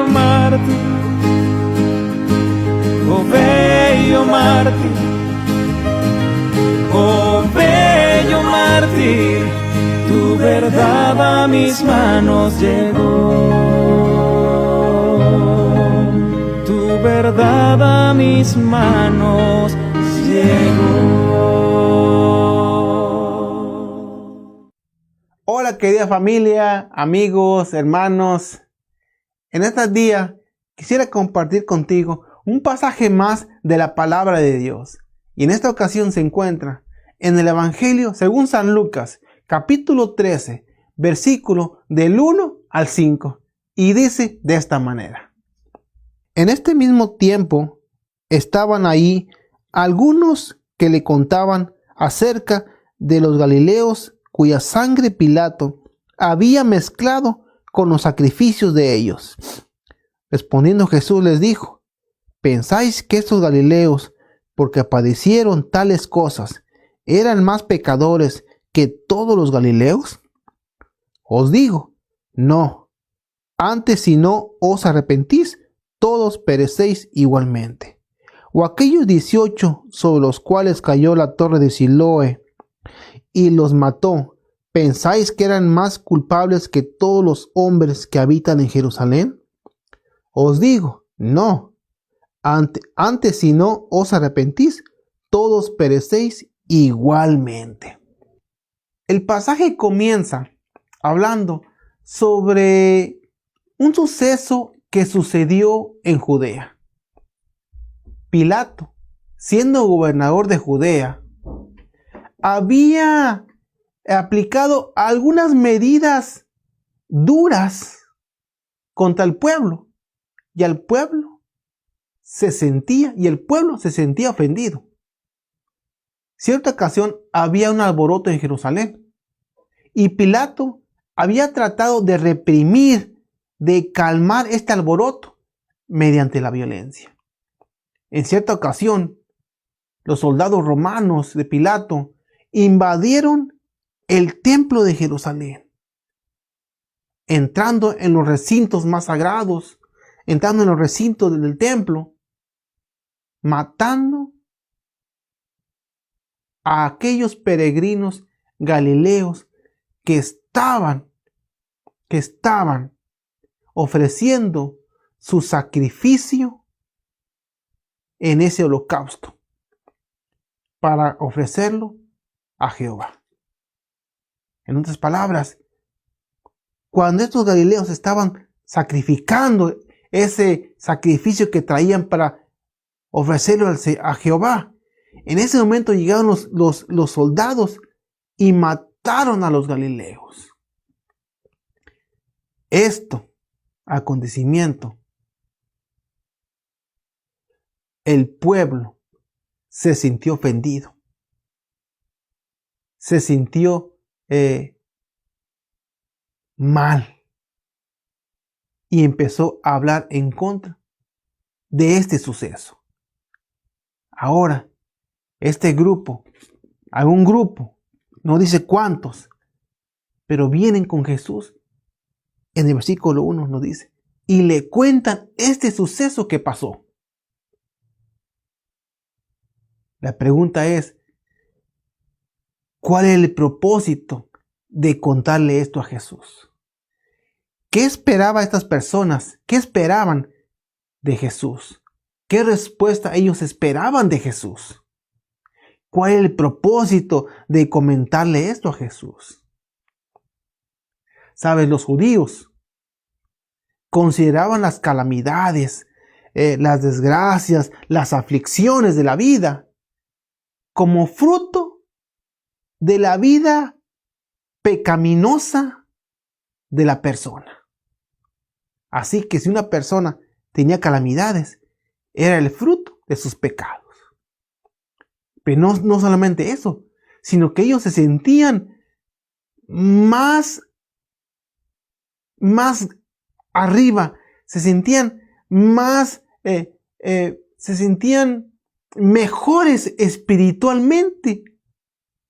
bello mártir, oh bello mártir, oh bello mártir, tu verdad a mis manos llegó, tu verdad a mis manos llegó. Hola querida familia, amigos, hermanos. En este día quisiera compartir contigo un pasaje más de la palabra de Dios. Y en esta ocasión se encuentra en el Evangelio según San Lucas, capítulo 13, versículo del 1 al 5. Y dice de esta manera. En este mismo tiempo estaban ahí algunos que le contaban acerca de los galileos cuya sangre Pilato había mezclado con los sacrificios de ellos. Respondiendo Jesús les dijo: ¿pensáis que estos galileos, porque padecieron tales cosas, eran más pecadores que todos los galileos? Os digo, no. Antes, si no os arrepentís, todos perecéis igualmente. O aquellos 18 sobre los cuales cayó la torre de Siloé y los mató, ¿pensáis que eran más culpables que todos los hombres que habitan en Jerusalén? Os digo, no. Antes, si no os arrepentís, todos perecéis igualmente. El pasaje comienza hablando sobre un suceso que sucedió en Judea. Pilato, siendo gobernador de Judea, había aplicado algunas medidas duras contra el pueblo, y el pueblo se sentía ofendido. Cierta ocasión había un alboroto en Jerusalén, y Pilato había tratado de reprimir, de calmar este alboroto mediante la violencia. En cierta ocasión, los soldados romanos de Pilato invadieron el templo de Jerusalén, entrando en los recintos más sagrados, entrando en los recintos del templo, matando a aquellos peregrinos galileos que estaban ofreciendo su sacrificio en ese holocausto para ofrecerlo a Jehová. En otras palabras, cuando estos galileos estaban sacrificando ese sacrificio que traían para ofrecerlo a Jehová, en ese momento llegaron los soldados y mataron a los galileos. Acontecimiento, el pueblo se sintió ofendido, se sintió mal y empezó a hablar en contra de este suceso. Ahora, algún grupo, no dice cuántos, pero vienen con Jesús. En el versículo 1 nos dice, y le cuentan este suceso que pasó. La pregunta es, ¿cuál es el propósito de contarle esto a Jesús? ¿Qué esperaban estas personas? ¿Qué esperaban de Jesús? ¿Qué respuesta ellos esperaban de Jesús? ¿Cuál es el propósito de comentarle esto a Jesús? ¿Sabes? Los judíos consideraban las calamidades, las desgracias, las aflicciones de la vida como fruto de la vida pecaminosa de la persona. Así que si una persona tenía calamidades, era el fruto de sus pecados. Pero no solamente eso, sino que ellos se sentían más arriba, se sentían mejores espiritualmente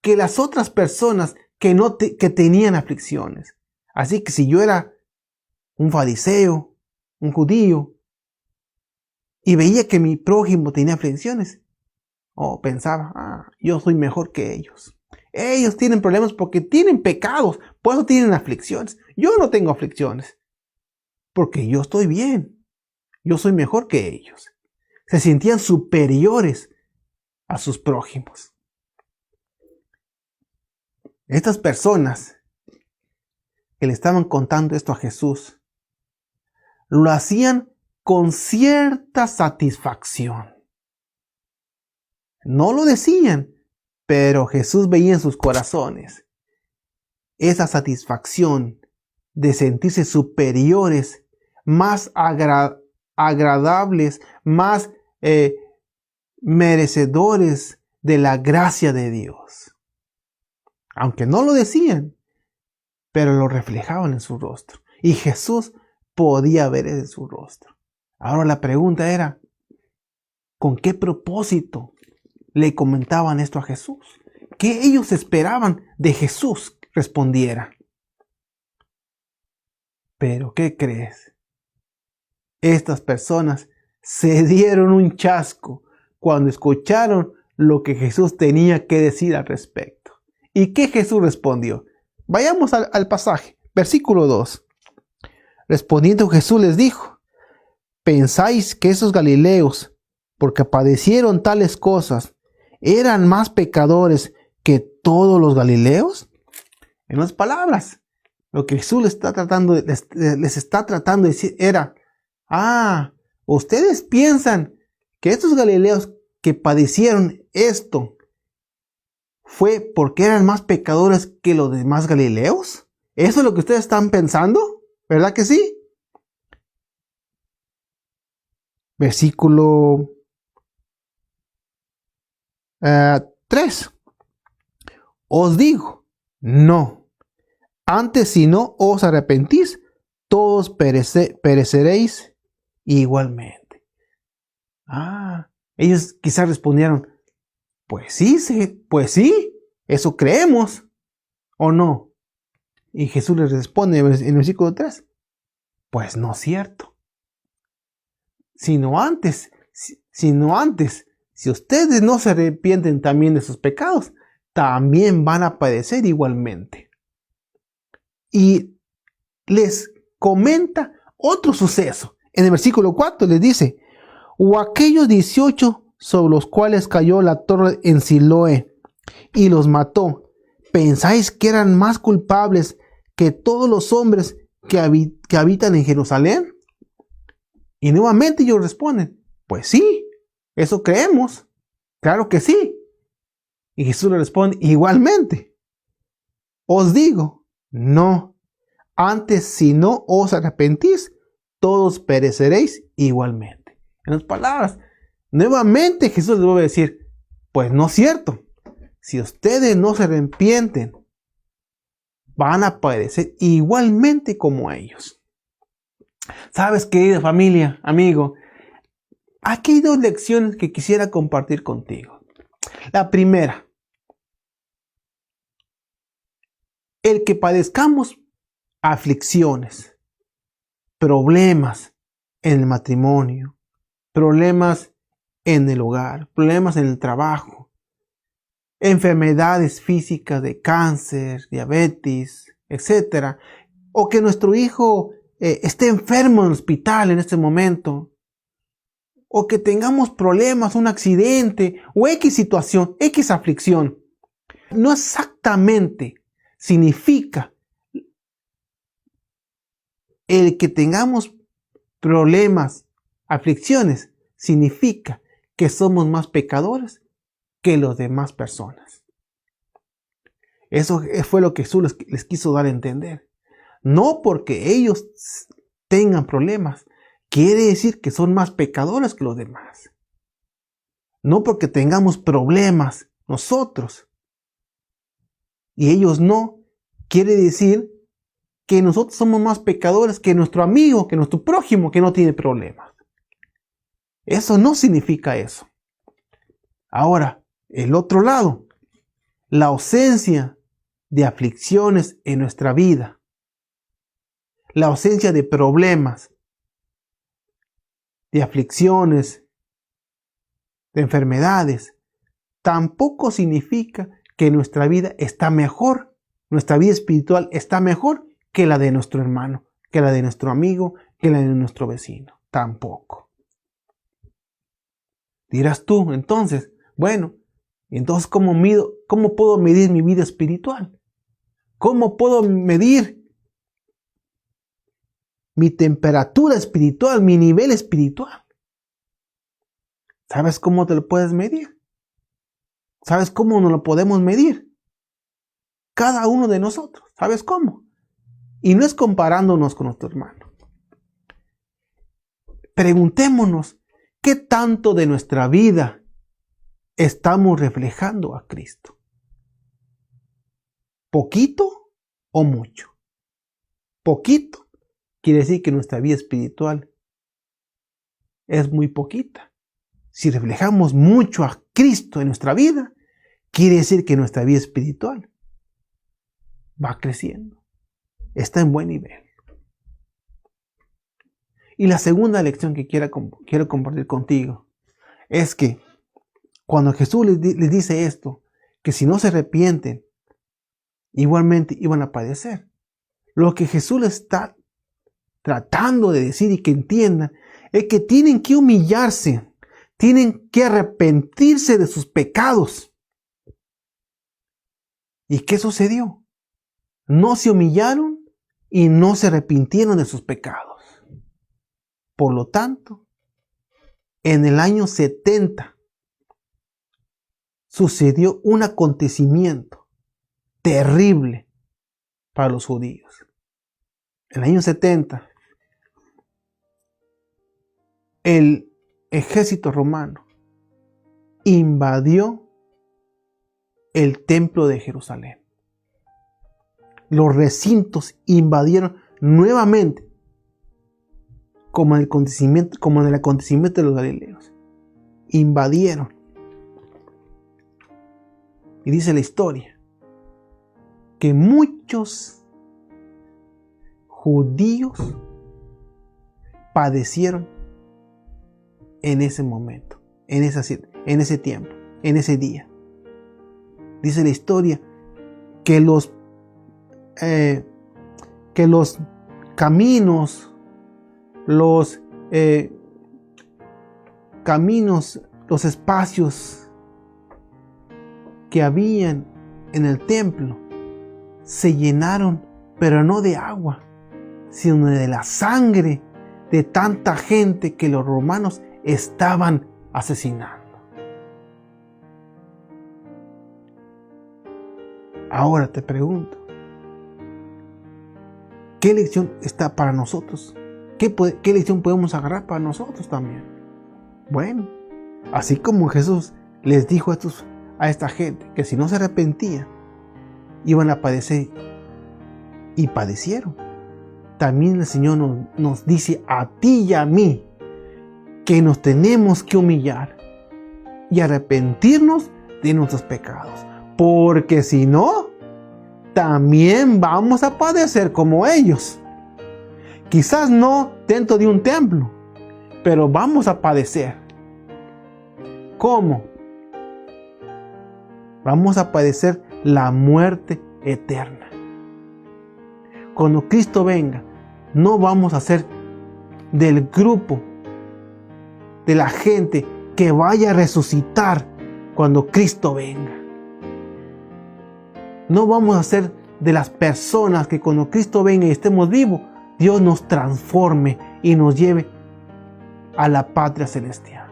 que las otras personas que tenían aflicciones. Así que si yo era un fariseo, un judío, y veía que mi prójimo tenía aflicciones, pensaba, yo soy mejor que ellos. Ellos tienen problemas porque tienen pecados, por eso tienen aflicciones. Yo no tengo aflicciones, porque yo estoy bien. Yo soy mejor que ellos. Se sentían superiores a sus prójimos. Estas personas que le estaban contando esto a Jesús, lo hacían con cierta satisfacción. No lo decían, pero Jesús veía en sus corazones esa satisfacción de sentirse superiores, más agradables, más merecedores de la gracia de Dios. Aunque no lo decían, pero lo reflejaban en su rostro. Y Jesús podía ver en su rostro. Ahora la pregunta era, ¿con qué propósito le comentaban esto a Jesús? ¿Qué ellos esperaban de Jesús respondiera? Pero ¿qué crees? Estas personas se dieron un chasco cuando escucharon lo que Jesús tenía que decir al respecto. ¿Y qué Jesús respondió? Vayamos al pasaje, versículo 2. Respondiendo Jesús les dijo, ¿pensáis que esos galileos, porque padecieron tales cosas, eran más pecadores que todos los galileos? En otras palabras, lo que Jesús les está tratando de decir era, ustedes piensan que estos galileos que padecieron esto fue porque eran más pecadores que los demás galileos. ¿Eso es lo que ustedes están pensando? ¿Verdad que sí? Versículo 3. Os digo, no. Antes, si no os arrepentís, todos pereceréis igualmente. Ellos quizás respondieron, pues sí, eso creemos, ¿o no? Y Jesús les responde en el versículo 3, pues no es cierto. Sino antes, si ustedes no se arrepienten también de sus pecados, también van a padecer igualmente. Y les comenta otro suceso. En el versículo 4 les dice, o aquellos 18 sobre los cuales cayó la torre en Siloé y los mató, ¿pensáis que eran más culpables que todos los hombres que habitan en Jerusalén? Y nuevamente ellos responden, pues sí, eso creemos, claro que sí. Y Jesús le responde, igualmente, os digo, no. Antes, si no os arrepentís, todos pereceréis igualmente. En otras palabras, nuevamente Jesús les vuelve a decir, pues no es cierto. Si ustedes no se arrepienten, van a padecer igualmente como ellos. Sabes, querida familia, amigo, aquí hay dos lecciones que quisiera compartir contigo. La primera, el que padezcamos aflicciones, problemas en el matrimonio, problemas en el hogar, problemas en el trabajo, enfermedades físicas de cáncer, diabetes, etc. O que nuestro hijo esté enfermo en el hospital en este momento, o que tengamos problemas, un accidente, o X situación, X aflicción, no exactamente significa el que tengamos problemas, aflicciones, significa que somos más pecadores que las demás personas. Eso fue lo que Jesús les quiso dar a entender. No porque ellos tengan problemas, quiere decir que son más pecadores que los demás. No porque tengamos problemas nosotros y ellos no, quiere decir que nosotros somos más pecadores que nuestro amigo, que nuestro prójimo que no tiene problemas. Eso no significa eso. Ahora, el otro lado, la ausencia de aflicciones en nuestra vida, la ausencia de problemas, de aflicciones, de enfermedades, tampoco significa que nuestra vida está mejor, nuestra vida espiritual está mejor que la de nuestro hermano, que la de nuestro amigo, que la de nuestro vecino. Tampoco. Dirás tú, entonces, bueno, entonces ¿cómo puedo medir mi vida espiritual? ¿Cómo puedo medir mi temperatura espiritual, mi nivel espiritual? ¿Sabes cómo te lo puedes medir? ¿Sabes cómo nos lo podemos medir? Cada uno de nosotros. ¿Sabes cómo? Y no es comparándonos con nuestro hermano. Preguntémonos, ¿qué tanto de nuestra vida estamos reflejando a Cristo? ¿Poquito o mucho? Poquito quiere decir que nuestra vida espiritual es muy poquita. Si reflejamos mucho a Cristo en nuestra vida, quiere decir que nuestra vida espiritual va creciendo, está en buen nivel. Y la segunda lección que quiero compartir contigo es que cuando Jesús les dice esto, que si no se arrepienten, igualmente iban a padecer. Lo que Jesús les está tratando de decir y que entiendan es que tienen que humillarse, tienen que arrepentirse de sus pecados. ¿Y qué sucedió? No se humillaron y no se arrepintieron de sus pecados. Por lo tanto, en el año 70 sucedió un acontecimiento terrible para los judíos. En el año 70, el ejército romano invadió el templo de Jerusalén. Los recintos invadieron nuevamente, como en el acontecimiento de los galileos. Invadieron. Y dice la historia que muchos judíos padecieron en ese momento, en ese tiempo, en ese día. Dice la historia que los caminos, los espacios que habían en el templo se llenaron, pero no de agua, sino de la sangre de tanta gente que los romanos estaban asesinando. Ahora te pregunto, ¿qué lección está para nosotros? ¿Qué lección podemos agarrar para nosotros también? Bueno, así como Jesús les dijo a esta gente que si no se arrepentían, iban a padecer y padecieron. También el Señor nos dice a ti y a mí que nos tenemos que humillar y arrepentirnos de nuestros pecados. Porque si no, también vamos a padecer como ellos. Quizás no dentro de un templo, pero vamos a padecer. ¿Cómo? Vamos a padecer la muerte eterna. Cuando Cristo venga, no vamos a ser del grupo de la gente que vaya a resucitar cuando Cristo venga. No vamos a ser de las personas que cuando Cristo venga y estemos vivos, Dios nos transforme y nos lleve a la patria celestial.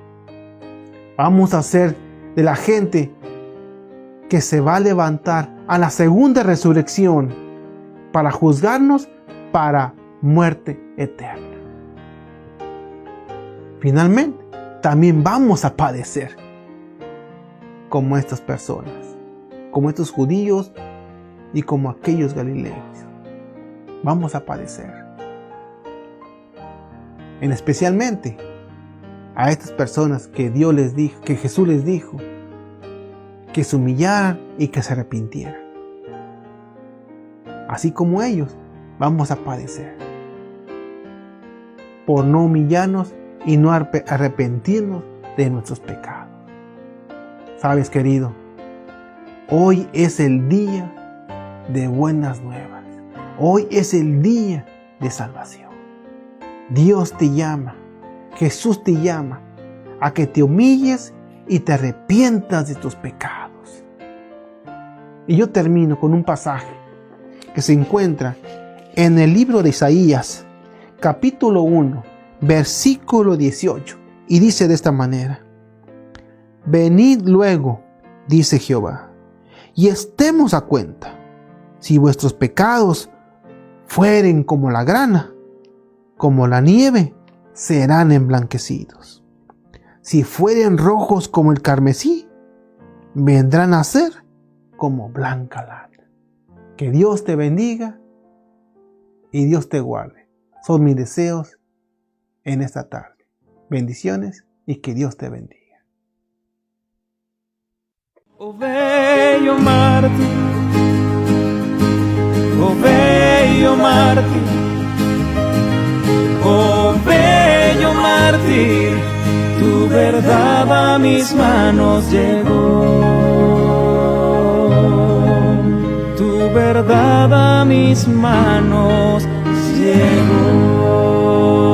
Vamos a ser de la gente que se va a levantar a la segunda resurrección para juzgarnos para muerte eterna. Finalmente, también vamos a padecer como estas personas, como estos judíos y como aquellos galileos. Vamos a padecer. En especialmente a estas personas que que Jesús les dijo que se humillaran y que se arrepintieran. Así como ellos, vamos a padecer por no humillarnos y no arrepentirnos de nuestros pecados. Sabes, querido, hoy es el día de buenas nuevas. Hoy es el día de salvación. Dios te llama, Jesús te llama a que te humilles y te arrepientas de tus pecados. Y yo termino con un pasaje que se encuentra en el libro de Isaías, capítulo 1, versículo 18, y dice de esta manera: Venid luego, dice Jehová, y estemos a cuenta. Si vuestros pecados fueren como la grana, como la nieve, serán emblanquecidos. Si fueren rojos como el carmesí, vendrán a ser como blanca lana. Que Dios te bendiga y Dios te guarde. Son mis deseos en esta tarde. Bendiciones y que Dios te bendiga. Oh bello mártir, oh bello mártir, oh bello mártir, tu verdad a mis manos llegó, tu verdad a mis manos llegó.